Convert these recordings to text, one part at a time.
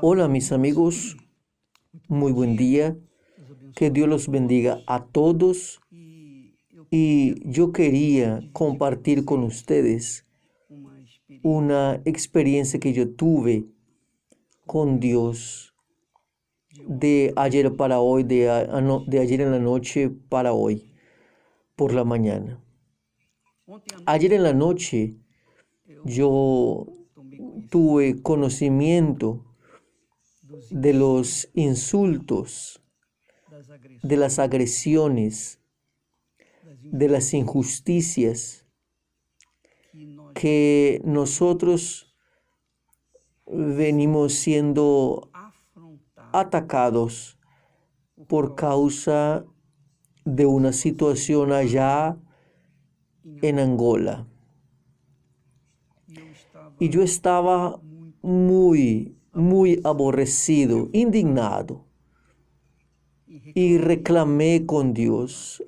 Hola mis amigos, muy buen día, que Dios los bendiga a todos y yo quería compartir con ustedes una experiencia que yo tuve con Dios de ayer para hoy, de ayer en la noche para hoy, por la mañana. Ayer en la noche yo tuve conocimiento de los insultos, de las agresiones, de las injusticias que nosotros venimos siendo atacados por causa de una situación allá en Angola. Y yo estaba muy aborrecido, indignado. Y reclamé con Dios.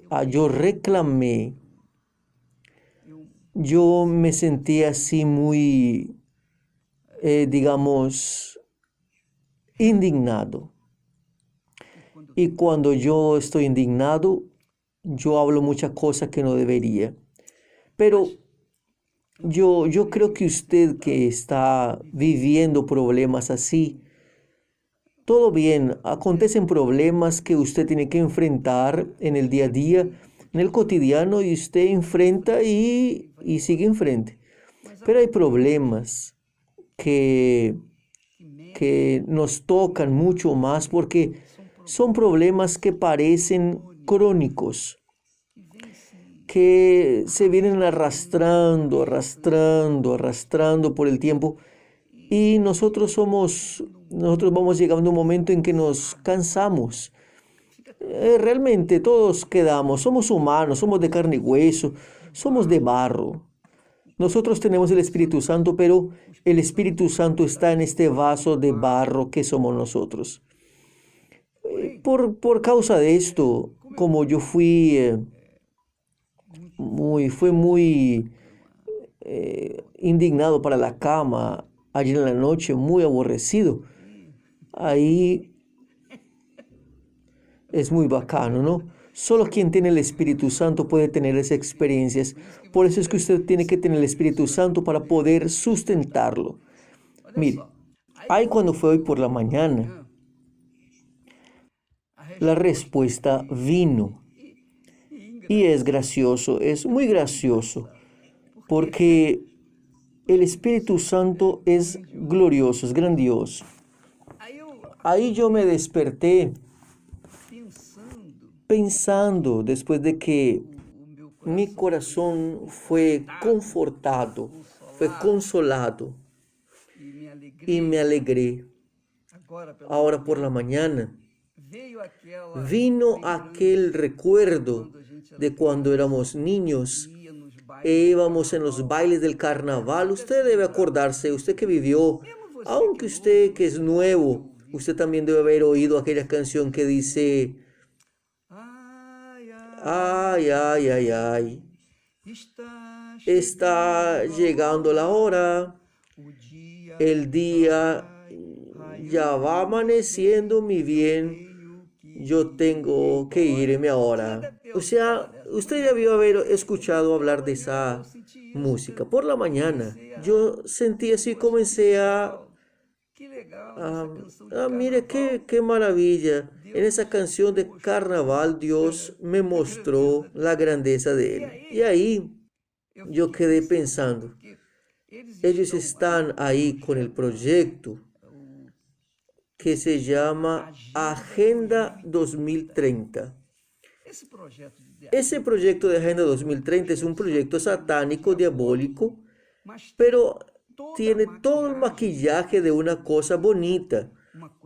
Yo me sentía así muy, digamos, indignado. Y cuando yo estoy indignado, yo hablo muchas cosas que no debería. Pero yo creo que usted que está viviendo problemas así, todo bien, acontecen problemas que usted tiene que enfrentar en el día a día, en el cotidiano, y usted enfrenta y sigue enfrente. Pero hay problemas que, que nos tocan mucho más porque son problemas que parecen crónicos, que se vienen arrastrando por el tiempo. Y nosotros vamos llegando a un momento en que nos cansamos. Realmente todos quedamos, somos humanos, somos de carne y hueso, somos de barro. Nosotros tenemos el Espíritu Santo, pero el Espíritu Santo está en este vaso de barro que somos nosotros. Por causa de esto, como yo fui muy indignado para la cama ayer en la noche, muy aborrecido. Ahí es muy bacano, ¿no? Solo quien tiene el Espíritu Santo puede tener esas experiencias. Por eso es que usted tiene que tener el Espíritu Santo para poder sustentarlo. Mire, ahí cuando fue hoy por la mañana, la respuesta vino. Y es gracioso, es muy gracioso, porque el Espíritu Santo es glorioso, es grandioso. Ahí yo me desperté pensando, después de que mi corazón fue confortado, fue consolado y me alegré. Ahora por la mañana vino aquel recuerdo de cuando éramos niños e íbamos en los bailes del carnaval. Usted debe acordarse, usted que vivió, aunque usted que es nuevo, usted también debe haber oído aquella canción que dice: ay, ay, ay, ay, está llegando la hora, el día ya va amaneciendo, mi bien, yo tengo que irme ahora. O sea, usted ya debió haber escuchado hablar de esa música. Por la mañana, yo sentí así, comencé mire qué maravilla. En esa canción de carnaval, Dios me mostró la grandeza de Él. Y ahí yo quedé pensando, ellos están ahí con el proyecto que se llama Agenda 2030. Ese proyecto de Agenda 2030 es un proyecto satánico, diabólico, pero tiene todo el maquillaje de una cosa bonita,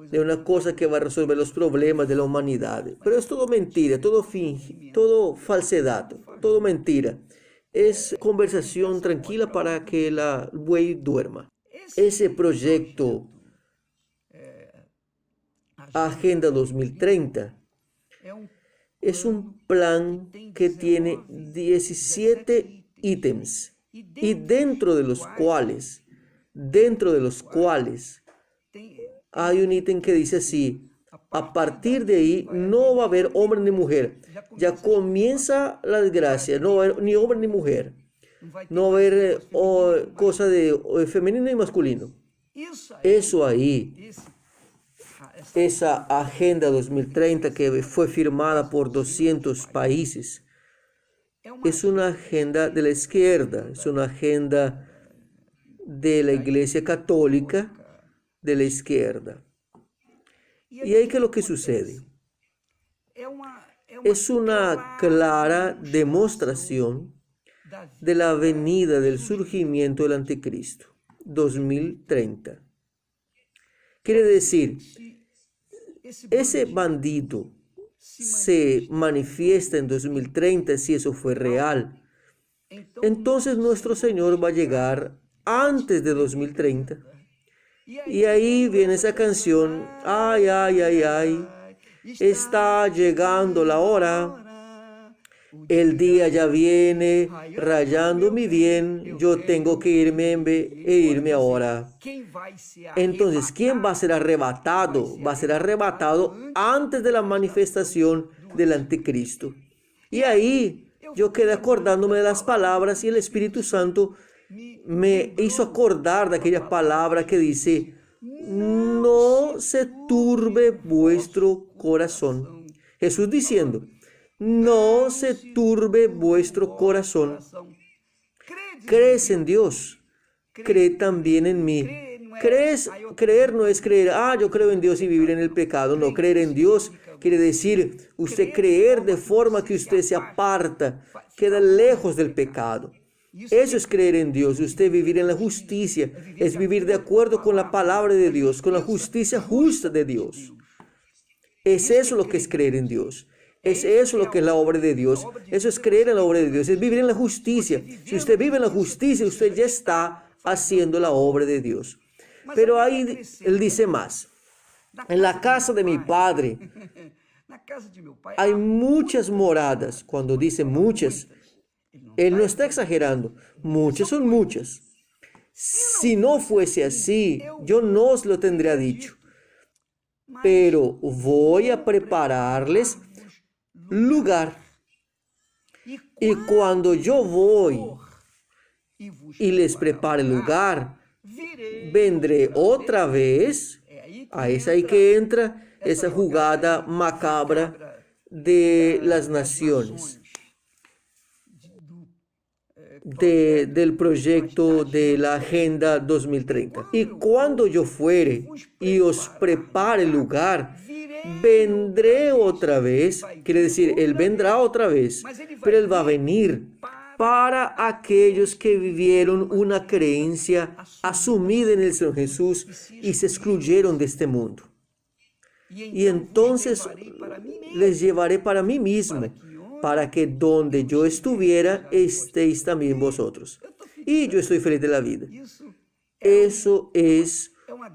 de una cosa que va a resolver los problemas de la humanidad. Pero es todo mentira, todo finge, todo falsedad, todo mentira. Es conversación tranquila para que la buey duerma. Ese proyecto Agenda 2030 es un plan que tiene 17 ítems y dentro de los cuales hay un ítem que dice así: a partir de ahí no va a haber hombre ni mujer. Ya comienza la desgracia, no va a haber ni hombre ni mujer. No va a haber cosa de femenino y masculino. Eso ahí, esa Agenda 2030 que fue firmada por 200 países, es una agenda de la izquierda, es una agenda de la Iglesia Católica de la izquierda. Y ahí, ¿qué es lo que sucede? Es una clara demostración de la venida del surgimiento del anticristo 2030. Quiere decir, ese bandido se manifiesta en 2030 si eso fue real. Entonces nuestro Señor va a llegar antes de 2030. Y ahí viene esa canción: ay, ay, ay, ay, está llegando la hora, el día ya viene rayando mi bien, yo tengo que irme ahora. Entonces, ¿quién va a ser arrebatado? Va a ser arrebatado antes de la manifestación del anticristo. Y ahí yo quedé acordándome de las palabras y el Espíritu Santo me hizo acordar de aquella palabra que dice: no se turbe vuestro corazón. Jesús diciendo: no se turbe vuestro corazón. Crees en Dios, cree también en mí. Creer no es creer: yo creo en Dios y vivir en el pecado. No, creer en Dios quiere decir usted creer de forma que usted se aparta, queda lejos del pecado. Eso es creer en Dios. Usted vivir en la justicia es vivir de acuerdo con la palabra de Dios, con la justicia justa de Dios. Es eso lo que es creer en Dios. Es eso lo que es la obra de Dios. Eso es creer en la obra de Dios. Es vivir en la justicia. Si usted vive en la justicia, usted ya está haciendo la obra de Dios. Pero ahí él dice más: en la casa de mi Padre hay muchas moradas. Cuando dice muchas, él no está exagerando. Muchas son muchas. Si no fuese así, yo no os lo tendría dicho. Pero voy a prepararles lugar. Y cuando yo voy y les prepare lugar, vendré otra vez. Es ahí que entra esa jugada macabra de las naciones, del proyecto de la Agenda 2030. Y cuando yo fuere y os prepare lugar, vendré otra vez. Quiere decir, Él vendrá otra vez, pero Él va a venir para aquellos que vivieron una creencia asumida en el Señor Jesús y se excluyeron de este mundo. Y entonces les llevaré para mí mismo, para que donde yo estuviera, estéis también vosotros. Y yo estoy feliz de la vida. Eso es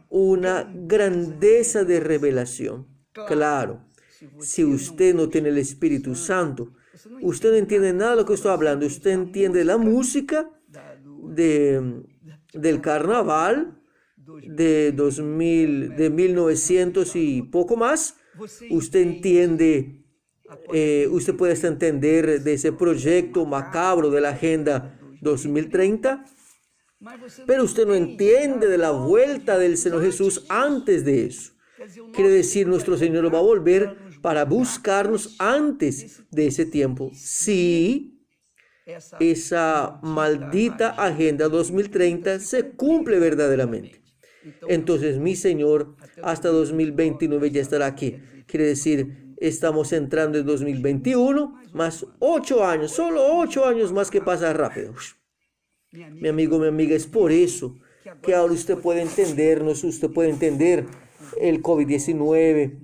una grandeza de revelación. Claro, si usted no tiene el Espíritu Santo, usted no entiende nada de lo que estoy hablando. Usted entiende la música del carnaval de 1900 y poco más. Usted entiende, usted puede hasta entender de ese proyecto macabro de la Agenda 2030, pero usted no entiende de la vuelta del Señor Jesús antes de eso. Quiere decir, nuestro Señor va a volver para buscarnos antes de ese tiempo. Sí, esa maldita Agenda 2030 se cumple verdaderamente. Entonces mi Señor hasta 2029 ya estará aquí. Quiere decir, estamos entrando en 2021, más 8 años, solo 8 años más, que pasa rápido. Mi amigo, mi amiga, es por eso que ahora usted puede entendernos, usted puede entender el COVID-19,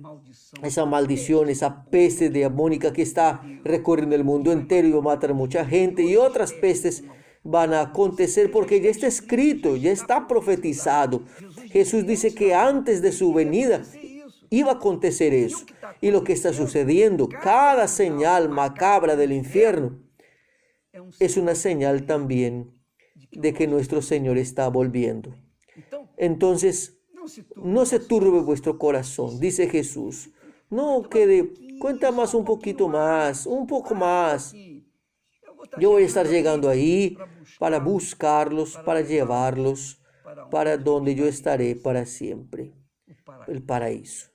esa maldición, esa peste diabólica que está recorriendo el mundo entero y va a matar a mucha gente, y otras pestes van a acontecer porque ya está escrito, ya está profetizado. Jesús dice que antes de su venida iba a acontecer eso. Y lo que está sucediendo, cada señal macabra del infierno, es una señal también de que nuestro Señor está volviendo. Entonces, No se turbe vuestro corazón, dice Jesús. No quede, cuenta más un poquito más, un poco más. Yo voy a estar llegando ahí para buscarlos, para llevarlos, para donde yo estaré para siempre, el paraíso,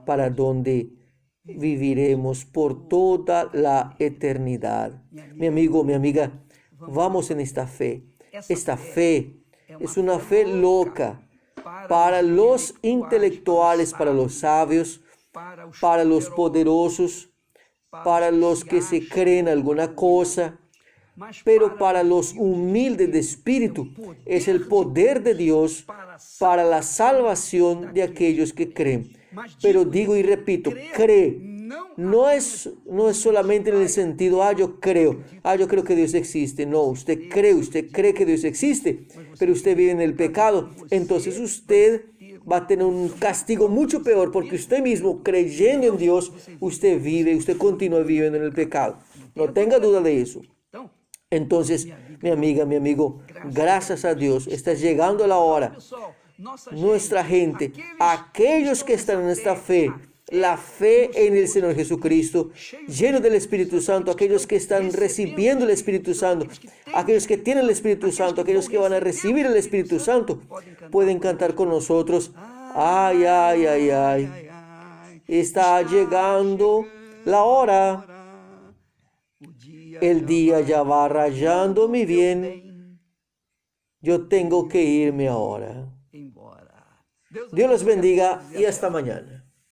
para donde viviremos por toda la eternidad. Mi amigo, mi amiga, vamos en esta fe. Esta fe es una fe loca para los intelectuales, para los sabios, para los poderosos, para los que se creen alguna cosa, pero para los humildes de espíritu es el poder de Dios para la salvación de aquellos que creen. Pero digo y repito, cree. No es solamente en el sentido, yo creo que Dios existe. No, usted cree que Dios existe, pero usted vive en el pecado. Entonces usted va a tener un castigo mucho peor, porque usted mismo, creyendo en Dios, usted continúa viviendo en el pecado. No tenga duda de eso. Entonces, mi amiga, mi amigo, gracias a Dios, está llegando la hora. Nuestra gente, aquellos que están en esta fe, la fe en el Señor Jesucristo, lleno del Espíritu Santo, aquellos que están recibiendo el Espíritu Santo, aquellos que tienen el Espíritu Santo, aquellos que van a recibir el Espíritu Santo, pueden cantar con nosotros. Ay, ay, ay, ay. Está llegando la hora. El día ya va rayando mi bien. Yo tengo que irme ahora. Dios los bendiga y hasta mañana.